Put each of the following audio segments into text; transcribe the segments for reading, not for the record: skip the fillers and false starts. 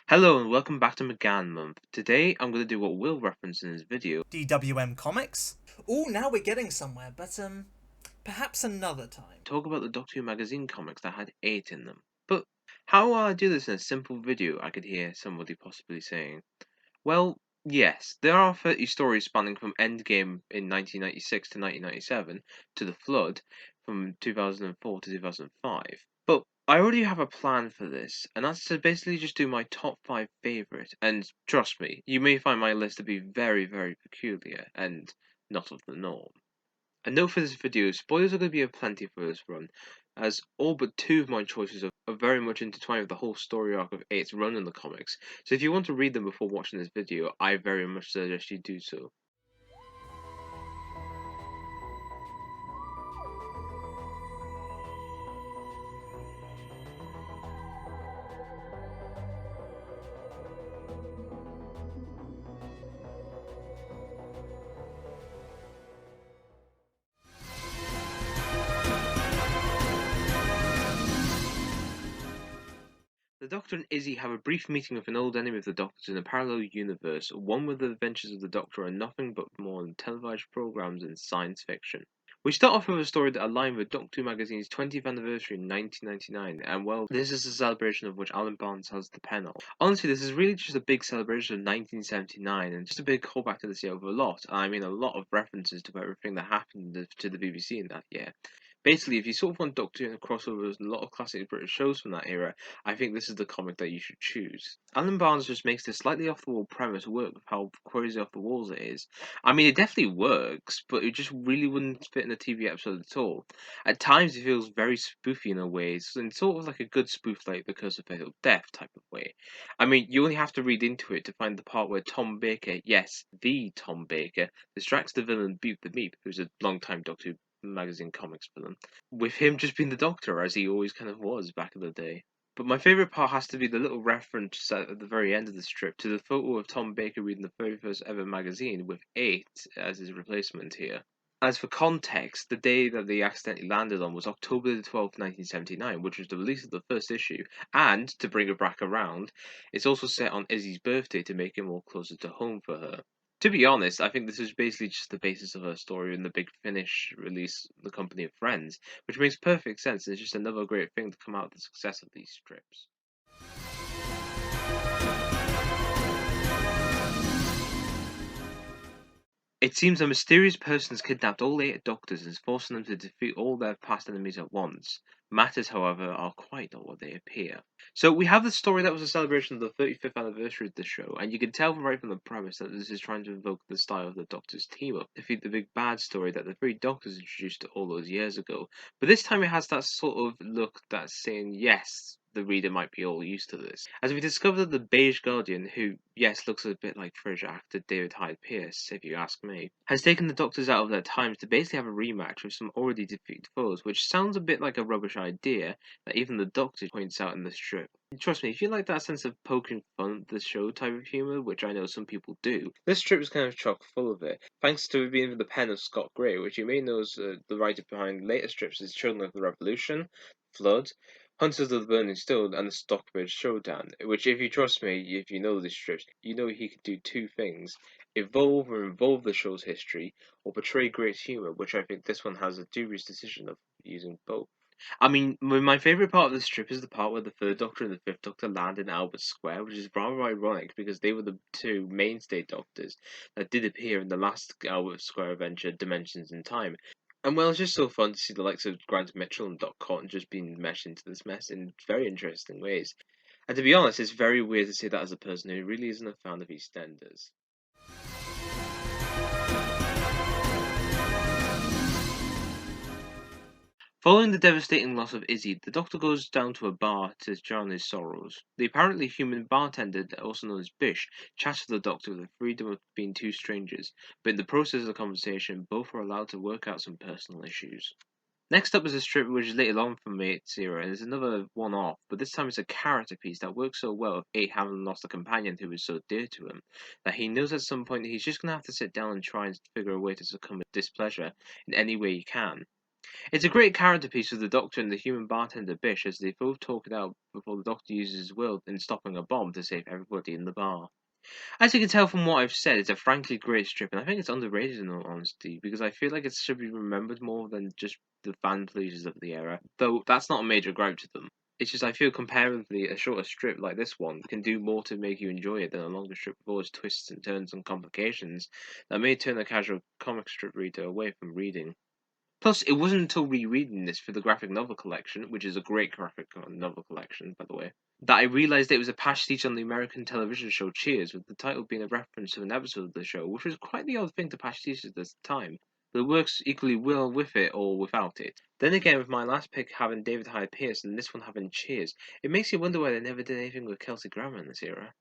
Hello and welcome back to McGann Month. Today I'm going to do what Will referenced in his video. DWM Comics? Oh, now we're getting somewhere, but perhaps another time. Talk about the Doctor Who magazine comics that had 8 in them. But how will I do this in a simple video, I could hear somebody possibly saying. Well, yes, there are 30 stories spanning from Endgame in 1996 to 1997 to The Flood from 2004 to 2005. But I already have a plan for this, and that's to basically just do my top 5 favourite. And trust me, you may find my list to be very, very peculiar and not of the norm. A note for this video, spoilers are going to be aplenty for this run, as all but 2 of my choices are very much intertwined with the whole story arc of 8's run in the comics, so if you want to read them before watching this video, I very much suggest you do so. The Doctor and Izzy have a brief meeting with an old enemy of the Doctor's in a parallel universe, one where the adventures of the Doctor are nothing but more than televised programs in science fiction. We start off with a story that aligned with Doctor Who magazine's 20th anniversary in 1999, and well, this is a celebration of which Alan Barnes has the pen on. Honestly, this is really just a big celebration of 1979, and just a big callback to this year of a lot, I mean a lot of references to everything that happened to the BBC in that year. Basically, if you sort of want Doctor Who and crossovers and a lot of classic British shows from that era, I think this is the comic that you should choose. Alan Barnes just makes this slightly off the wall premise work with how crazy off the walls it is. I mean, it definitely works, but it just really wouldn't fit in a TV episode at all. At times, it feels very spoofy in a way, in sort of like a good spoof, like the Curse of Fatal Death type of way. I mean, you only have to read into it to find the part where Tom Baker, yes, the Tom Baker, distracts the villain Beep the Meep, who's a long-time Doctor Who magazine comics villain, with him just being the Doctor as he always kind of was back in the day. But my favourite part has to be the little reference at the very end of the strip to the photo of Tom Baker reading the very first ever magazine with 8 as his replacement here. As for context, the day that they accidentally landed on was October the 12th, 1979, which was the release of the first issue, and, to bring it back around, it's also set on Izzy's birthday to make it more closer to home for her. To be honest, I think this is basically just the basis of her story in the Big Finish release, The Company of Friends, which makes perfect sense. It's just another great thing to come out of the success of these strips. It seems a mysterious person has kidnapped all 8 doctors and is forcing them to defeat all their past enemies at once. Matters, however, are quite not what they appear. So we have the story that was a celebration of the 35th anniversary of the show, and you can tell right from the premise that this is trying to evoke the style of the Doctor's team-up, defeat the big bad story that the 3 Doctors introduced all those years ago. But this time it has that sort of look that's saying, yes, the reader might be all used to this. As we discover that the Beige Guardian, who, yes, looks a bit like Frasier actor David Hyde Pierce, if you ask me, has taken the Doctors out of their times to basically have a rematch with some already defeated foes, which sounds a bit like a rubbish idea that even the Doctor points out in the strip. Trust me, if you like that sense of poking fun at the show type of humour, which I know some people do, this strip is kind of chock full of it, thanks to it being the pen of Scott Gray, which you may know is the writer behind later strips as Children of the Revolution, Flood, Hunters of the Burning Stone, and the Stockbridge Showdown, which, if you trust me, if you know these strips, you know he could do 2 things: evolve or involve the show's history, or portray great humour, which I think this one has a dubious decision of using both. I mean, my favourite part of the strip is the part where the Third Doctor and the Fifth Doctor land in Albert Square, which is rather ironic because they were the 2 mainstay Doctors that did appear in the last Albert Square adventure, Dimensions in Time. And well, it's just so fun to see the likes of Grant Mitchell and Doc Cotton just being meshed into this mess in very interesting ways. And to be honest, it's very weird to say that as a person who really isn't a fan of EastEnders. Following the devastating loss of Izzy, the Doctor goes down to a bar to drown his sorrows. The apparently human bartender, also known as Bish, chats with the Doctor with the freedom of being 2 strangers, but in the process of the conversation, both are allowed to work out some personal issues. Next up is a strip which is later on from Eight's era, and is another one-off, but this time it's a character piece that works so well with Eight having lost a companion who was so dear to him, that he knows at some point that he's just going to have to sit down and try and figure a way to succumb to displeasure in any way he can. It's a great character piece with the Doctor and the human bartender Bish as they both talk it out before the Doctor uses his will in stopping a bomb to save everybody in the bar. As you can tell from what I've said, it's a frankly great strip, and I think it's underrated in all honesty, because I feel like it should be remembered more than just the fan pleasers of the era. Though that's not a major gripe to them. It's just I feel comparatively a shorter strip like this one can do more to make you enjoy it than a longer strip with all its twists and turns and complications that may turn a casual comic strip reader away from reading. Plus, it wasn't until rereading this for the graphic novel collection, which is a great graphic novel collection, by the way, that I realised it was a pastiche on the American television show Cheers, with the title being a reference to an episode of the show, which was quite the odd thing to pastiche at this time, but it works equally well with it or without it. Then again, with my last pick having David Hyde Pierce and this one having Cheers, it makes you wonder why they never did anything with Kelsey Grammer in this era.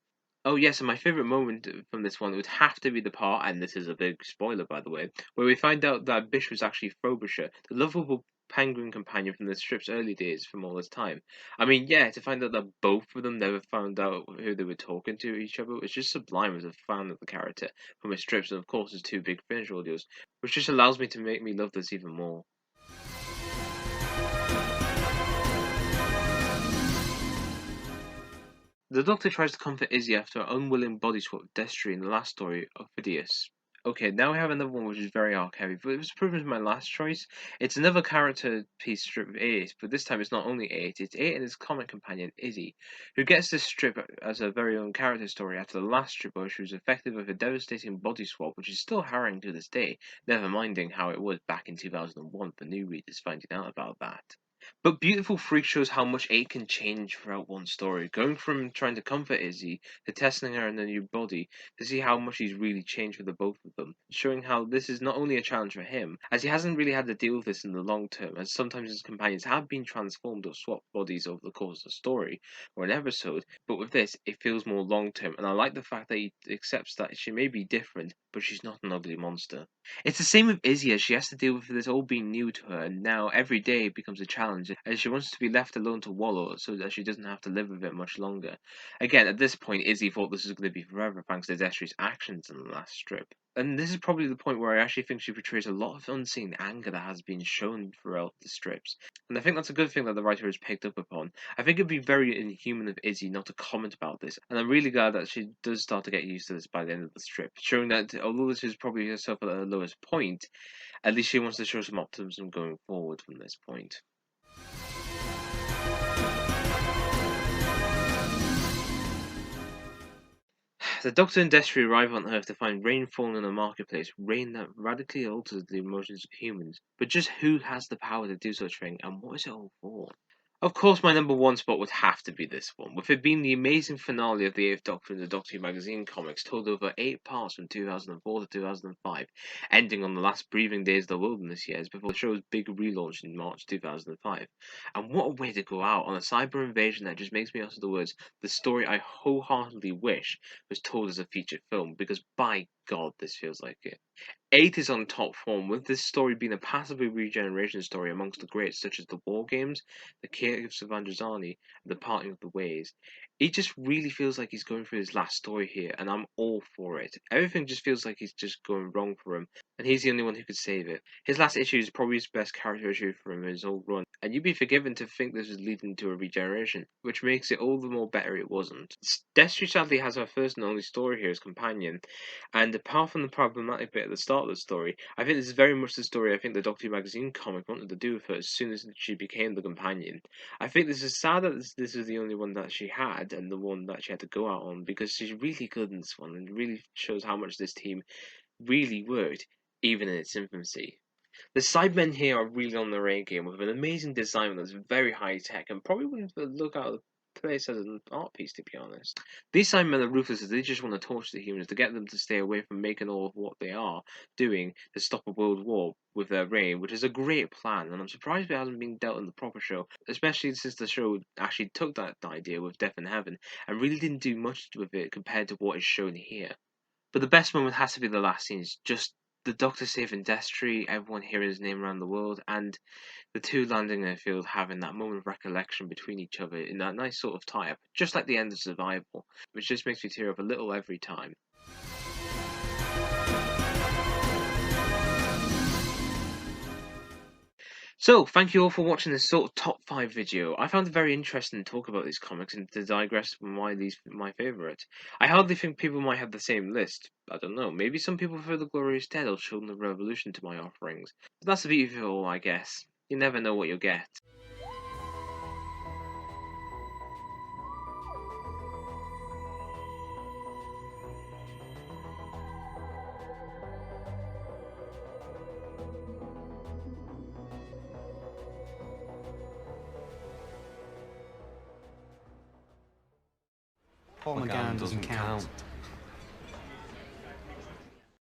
Oh yes, and my favourite moment from this one would have to be the part, and this is a big spoiler by the way, where we find out that Bish was actually Frobisher, the lovable penguin companion from the strip's early days from all this time. I mean, yeah, to find out that both of them never found out who they were talking to each other, it's just sublime as a fan of the character from his strips and of course his two big finish audios, which just allows me to make me love this even more. The Doctor tries to comfort Izzy after an unwilling body swap with Destry in the last story of Phidias. Okay, now we have another one which is very arc heavy, but it was proven to be my last choice. It's another character piece strip with 8, but this time it's not only 8, it's 8 and his comic companion Izzy, who gets this strip as a very own character story after the last strip where she was affected with a devastating body swap, which is still harrowing to this day, never minding how it was back in 2001 for new readers finding out about that. But Beautiful Freak shows how much A can change throughout one story, going from trying to comfort Izzy to testing her in a new body to see how much he's really changed for the both of them, showing how this is not only a challenge for him, as he hasn't really had to deal with this in the long term, as sometimes his companions have been transformed or swapped bodies over the course of a story or an episode, but with this, it feels more long term, and I like the fact that he accepts that she may be different, but she's not an ugly monster. It's the same with Izzy as she has to deal with this all being new to her, and now every day becomes a challenge as she wants to be left alone to wallow so that she doesn't have to live with it much longer. Again, at this point, Izzy thought this was going to be forever thanks to Destry's actions in the last strip. And this is probably the point where I actually think she portrays a lot of unseen anger that has been shown throughout the strips. And I think that's a good thing that the writer has picked up upon. I think it'd be very inhuman of Izzy not to comment about this, and I'm really glad that she does start to get used to this by the end of the strip, showing that although this is probably herself at her lowest point, at least she wants to show some optimism going forward from this point. The Doctor and Destry arrive on Earth to find rain falling in a marketplace, rain that radically alters the emotions of humans. But just who has the power to do such a thing, and what is it all for? Of course, my number one spot would have to be this one, with it being the amazing finale of the Eighth Doctor in the Doctor Who magazine comics, told over 8 parts from 2004 to 2005, ending on the last breathing days of the wilderness years before the show's big relaunch in March 2005. And what a way to go out on a cyber invasion that just makes me utter the words, the story I wholeheartedly wish was told as a feature film, because by God, this feels like it. 8 is on top form, with this story being a passive regeneration story amongst the greats such as the War Games, the Caves of Androzani, and the Parting of the Ways. It just really feels like he's going through his last story here, and I'm all for it. Everything just feels like he's just going wrong for him, and he's the only one who could save it. His last issue is probably his best character issue from his whole run, and you'd be forgiven to think this was leading to a regeneration, which makes it all the more better it wasn't. Destry sadly has her first and only story here as companion, and apart from the problematic bit at the start of the story, I think this is very much the story I think the Doctor Who magazine comic wanted to do with her as soon as she became the companion. I think this is sad that this is the only one that she had and the one that she had to go out on, because she's really good in this one and really shows how much this team really worked, even in its infancy. The Cybermen here are really on their A game with an amazing design that's very high tech and probably wouldn't look out of place as an art piece, to be honest. These Cybermen are ruthless as they just want to torture the humans to get them to stay away from making all of what they are doing to stop a world war with their reign, which is a great plan, and I'm surprised it hasn't been dealt in the proper show, especially since the show actually took that idea with Death in Heaven and really didn't do much with it compared to what is shown here. But the best moment has to be the last scene. It's just the Doctor saving Destry, everyone hearing his name around the world, and the two landing in a field having that moment of recollection between each other in that nice sort of tie-up, just like the end of Survival, which just makes me tear up a little every time. So, thank you all for watching this sort of top 5 video. I found it very interesting to talk about these comics and to digress on why these are my favourite. I hardly think people might have the same list. I don't know, maybe some people prefer The Glorious Dead or Children of Revolution to my offerings. But that's the beauty of it all, I guess. You never know what you'll get. Paul McGann doesn't count.